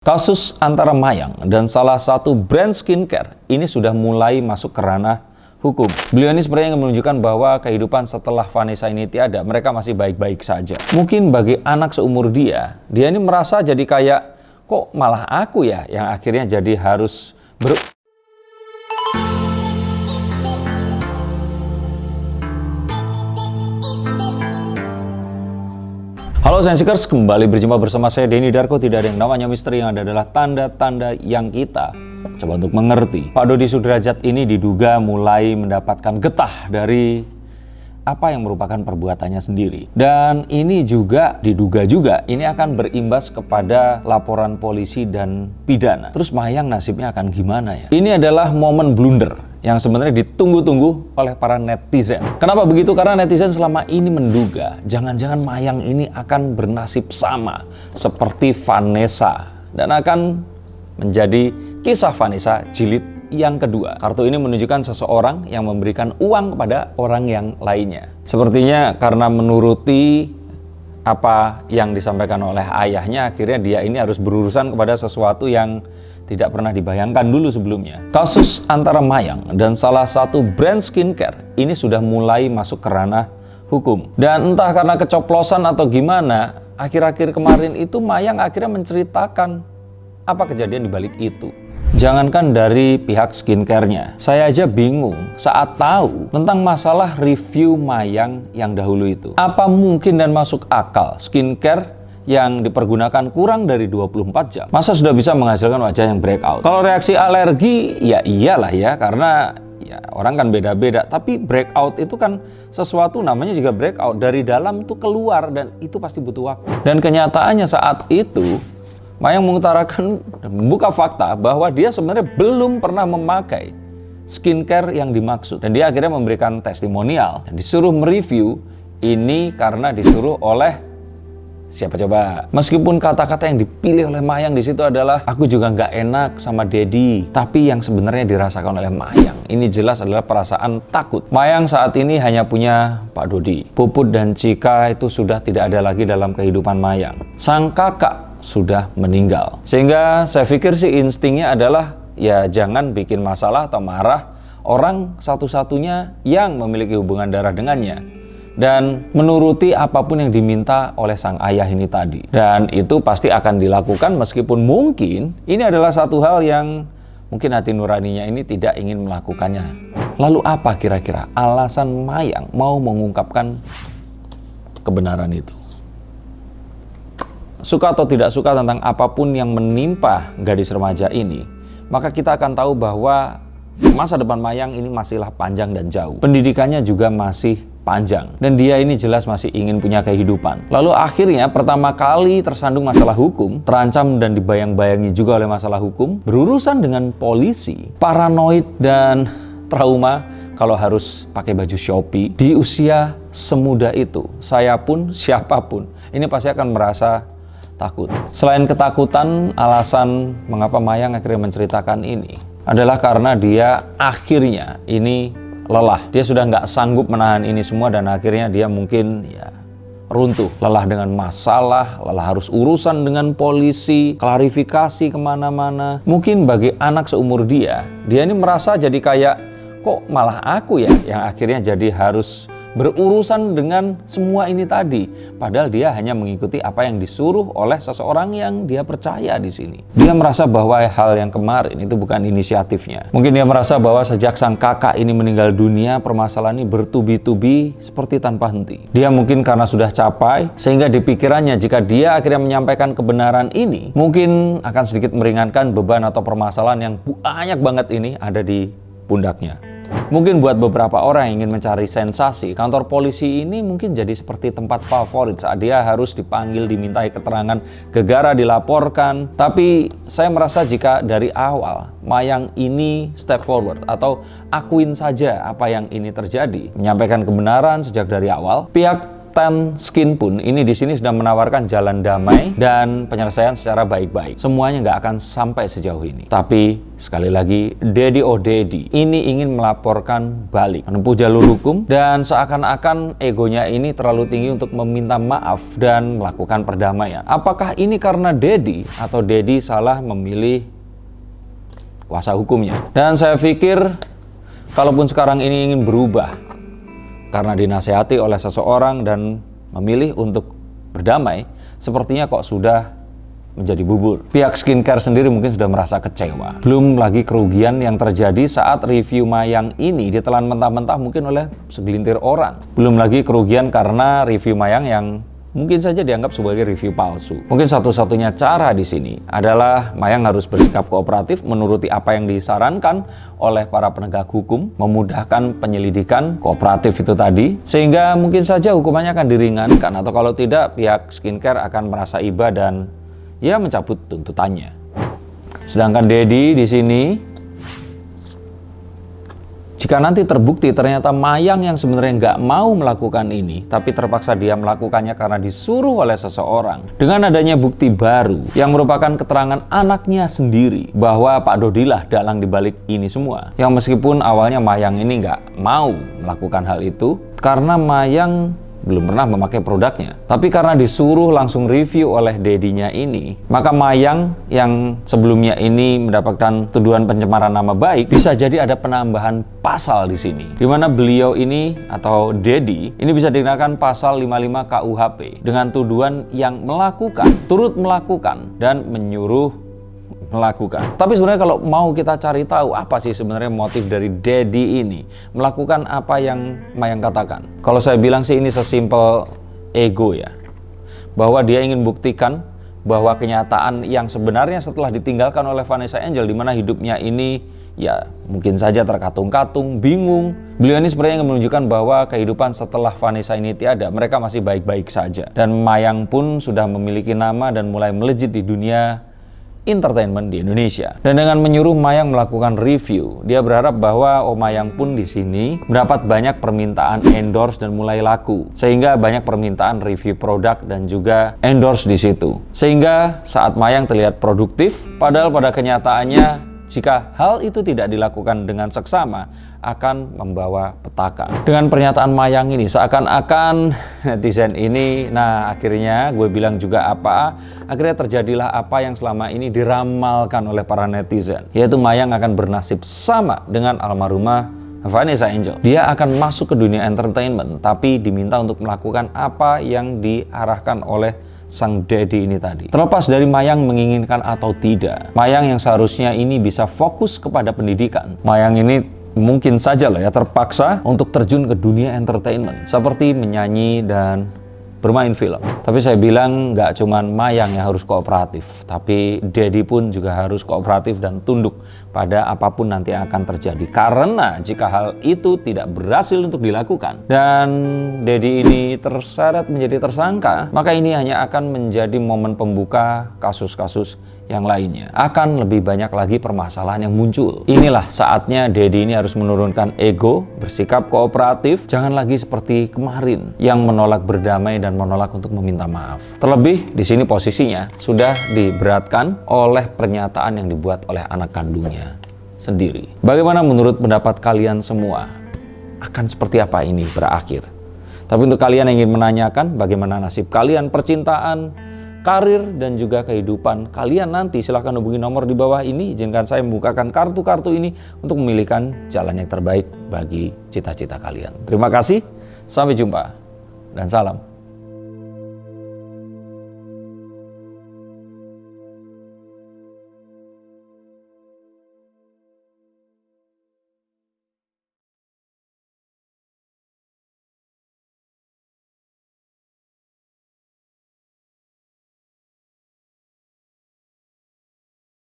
Kasus antara Mayang dan salah satu brand skincare ini sudah mulai masuk ke ranah hukum. Beliau ini sebenarnya ingin menunjukkan bahwa kehidupan setelah Vanessa ini tiada, mereka masih baik-baik saja. Mungkin bagi anak seumur dia ini merasa jadi kayak, kok malah aku ya yang akhirnya jadi harus Halo Sensikers, kembali berjumpa bersama saya Denny Darko. Tidak ada yang namanya misteri, yang ada adalah tanda-tanda yang kita coba untuk mengerti. Pak Dodi Sudrajat ini diduga mulai mendapatkan getah dari apa yang merupakan perbuatannya sendiri. Dan ini juga diduga juga ini akan berimbas kepada laporan polisi dan pidana. Terus Mayang nasibnya akan gimana ya? Ini adalah momen blunder yang sebenarnya ditunggu-tunggu oleh para netizen. Kenapa begitu? Karena netizen selama ini menduga jangan-jangan Mayang ini akan bernasib sama seperti Vanessa dan akan menjadi kisah Vanessa jilid yang kedua. Kartu ini menunjukkan seseorang yang memberikan uang kepada orang yang lainnya. Sepertinya karena menuruti apa yang disampaikan oleh ayahnya, akhirnya dia ini harus berurusan kepada sesuatu yang tidak pernah dibayangkan dulu sebelumnya. Kasus antara Mayang dan salah satu brand skincare ini sudah mulai masuk ke ranah hukum. Dan entah karena kecoplosan atau gimana, akhir-akhir kemarin itu Mayang akhirnya menceritakan apa kejadian di balik itu. Jangankan dari pihak skincare-nya, saya aja bingung saat tahu tentang masalah review Mayang yang dahulu itu. Apa mungkin dan masuk akal skincare yang dipergunakan kurang dari 24 jam masa sudah bisa menghasilkan wajah yang breakout? Kalau reaksi alergi ya iyalah ya, karena ya orang kan beda-beda. Tapi breakout itu kan sesuatu namanya juga breakout, dari dalam tuh keluar, dan itu pasti butuh waktu. Dan kenyataannya saat itu Mayang mengutarakan dan membuka fakta bahwa dia sebenarnya belum pernah memakai skincare yang dimaksud. Dan dia akhirnya memberikan testimonial dan disuruh mereview ini karena disuruh oleh siapa coba? Meskipun kata-kata yang dipilih oleh Mayang di situ adalah aku juga nggak enak sama Dedi, tapi yang sebenarnya dirasakan oleh Mayang ini jelas adalah perasaan takut. Mayang saat ini hanya punya Pak Dodi. Puput dan Cika itu sudah tidak ada lagi dalam kehidupan Mayang. Sang kakak sudah meninggal. Sehingga saya pikir sih instingnya adalah ya jangan bikin masalah atau marah orang satu-satunya yang memiliki hubungan darah dengannya, dan menuruti apapun yang diminta oleh sang ayah ini tadi. Dan itu pasti akan dilakukan meskipun mungkin ini adalah satu hal yang mungkin hati nuraninya ini tidak ingin melakukannya. Lalu apa kira-kira alasan Mayang mau mengungkapkan kebenaran itu? Suka atau tidak suka tentang apapun yang menimpa gadis remaja ini, maka kita akan tahu bahwa masa depan Mayang ini masihlah panjang dan jauh. Pendidikannya juga masih panjang, dan dia ini jelas masih ingin punya kehidupan. Lalu akhirnya pertama kali tersandung masalah hukum, terancam dan dibayang-bayangi juga oleh masalah hukum, berurusan dengan polisi, paranoid dan trauma kalau harus pakai baju Shopee di usia semuda itu. Saya pun, siapapun, ini pasti akan merasa takut. Selain ketakutan, alasan mengapa Mayang akhirnya menceritakan ini adalah karena dia akhirnya ini lelah. Dia sudah nggak sanggup menahan ini semua, dan akhirnya dia mungkin ya runtuh. Lelah dengan masalah, lelah harus urusan dengan polisi, klarifikasi kemana-mana. Mungkin bagi anak seumur dia ini merasa jadi kayak, kok malah aku ya yang akhirnya jadi harus berurusan dengan semua ini tadi. Padahal dia hanya mengikuti apa yang disuruh oleh seseorang yang dia percaya di sini. Dia merasa bahwa hal yang kemarin itu bukan inisiatifnya. Mungkin dia merasa bahwa sejak sang kakak ini meninggal dunia, permasalahan ini bertubi-tubi seperti tanpa henti. Dia mungkin karena sudah capai, sehingga di pikirannya jika dia akhirnya menyampaikan kebenaran ini, mungkin akan sedikit meringankan beban atau permasalahan yang banyak banget ini ada di pundaknya. Mungkin buat beberapa orang yang ingin mencari sensasi, kantor polisi ini mungkin jadi seperti tempat favorit saat dia harus dipanggil, dimintai keterangan, gegara dilaporkan. Tapi saya merasa jika dari awal Mayang ini step forward atau akuin saja apa yang ini terjadi, menyampaikan kebenaran sejak dari awal, pihak Ten Skin pun ini di sini sudah menawarkan jalan damai dan penyelesaian secara baik-baik. Semuanya nggak akan sampai sejauh ini. Tapi sekali lagi, Daddy oh Daddy ini ingin melaporkan balik, menempuh jalur hukum, dan seakan-akan egonya ini terlalu tinggi untuk meminta maaf dan melakukan perdamaian. Apakah ini karena Daddy atau Daddy salah memilih kuasa hukumnya? Dan saya pikir kalaupun sekarang ini ingin berubah karena dinasehati oleh seseorang dan memilih untuk berdamai, sepertinya kok sudah menjadi bubur. Pihak skincare sendiri mungkin sudah merasa kecewa. Belum lagi kerugian yang terjadi saat review Mayang ini ditelan mentah-mentah mungkin oleh segelintir orang. Belum lagi kerugian karena review Mayang yang mungkin saja dianggap sebagai review palsu. Mungkin satu-satunya cara di sini adalah Mayang harus bersikap kooperatif, menuruti apa yang disarankan oleh para penegak hukum, memudahkan penyelidikan kooperatif itu tadi, sehingga mungkin saja hukumannya akan diringankan, atau kalau tidak pihak skincare akan merasa iba dan ya mencabut tuntutannya. Sedangkan Daddy di sini, jika nanti terbukti ternyata Mayang yang sebenarnya nggak mau melakukan ini, tapi terpaksa dia melakukannya karena disuruh oleh seseorang, dengan adanya bukti baru yang merupakan keterangan anaknya sendiri bahwa Pak Dodi lah dalang dibalik ini semua, yang meskipun awalnya Mayang ini nggak mau melakukan hal itu karena Mayang belum pernah memakai produknya, tapi karena disuruh langsung review oleh dedinya ini, maka Mayang yang sebelumnya ini mendapatkan tuduhan pencemaran nama baik, bisa jadi ada penambahan pasal di sini, di mana beliau ini atau Dedi ini bisa dikenakan pasal 55 KUHP dengan tuduhan yang melakukan, turut melakukan dan menyuruh melakukan. Tapi sebenarnya kalau mau kita cari tahu apa sih sebenarnya motif dari Daddy ini melakukan apa yang Mayang katakan. Kalau saya bilang sih ini sesimpel ego ya. Bahwa dia ingin buktikan bahwa kenyataan yang sebenarnya setelah ditinggalkan oleh Vanessa Angel, di mana hidupnya ini ya mungkin saja terkatung-katung, bingung. Beliau ini sebenarnya ingin menunjukkan bahwa kehidupan setelah Vanessa ini tiada, mereka masih baik-baik saja. Dan Mayang pun sudah memiliki nama dan mulai melejit di dunia entertainment di Indonesia. Dan dengan menyuruh Mayang melakukan review, dia berharap bahwa Mayang pun di sini mendapat banyak permintaan endorse dan mulai laku. Sehingga banyak permintaan review produk dan juga endorse di situ. Sehingga saat Mayang terlihat produktif, padahal pada kenyataannya jika hal itu tidak dilakukan dengan seksama, akan membawa petaka. Dengan pernyataan Mayang ini, seakan-akan netizen ini, nah akhirnya gue bilang juga apa, akhirnya terjadilah apa yang selama ini diramalkan oleh para netizen, yaitu Mayang akan bernasib sama dengan almarhumah Vanessa Angel. Dia akan masuk ke dunia entertainment, tapi diminta untuk melakukan apa yang diarahkan oleh sang Daddy ini tadi. Terlepas dari Mayang menginginkan atau tidak, Mayang yang seharusnya ini bisa fokus kepada pendidikan, Mayang ini mungkin saja lah ya terpaksa untuk terjun ke dunia entertainment seperti menyanyi dan bermain film. Tapi saya bilang nggak cuman Mayang yang harus kooperatif, tapi Daddy pun juga harus kooperatif dan tunduk pada apapun nanti yang akan terjadi. Karena jika hal itu tidak berhasil untuk dilakukan dan Daddy ini terseret menjadi tersangka, maka ini hanya akan menjadi momen pembuka kasus-kasus yang lainnya. Akan lebih banyak lagi permasalahan yang muncul. Inilah saatnya Daddy ini harus menurunkan ego, bersikap kooperatif, jangan lagi seperti kemarin yang menolak berdamai dan menolak untuk meminta maaf. Terlebih di sini posisinya sudah diberatkan oleh pernyataan yang dibuat oleh anak kandungnya sendiri. Bagaimana menurut pendapat kalian semua? Akan seperti apa ini berakhir? Tapi untuk kalian yang ingin menanyakan bagaimana nasib kalian, percintaan, karir, dan juga kehidupan kalian nanti, silahkan hubungi nomor di bawah ini. Izinkan saya membukakan kartu-kartu ini untuk memilihkan jalan yang terbaik bagi cita-cita kalian. Terima kasih, sampai jumpa, dan salam.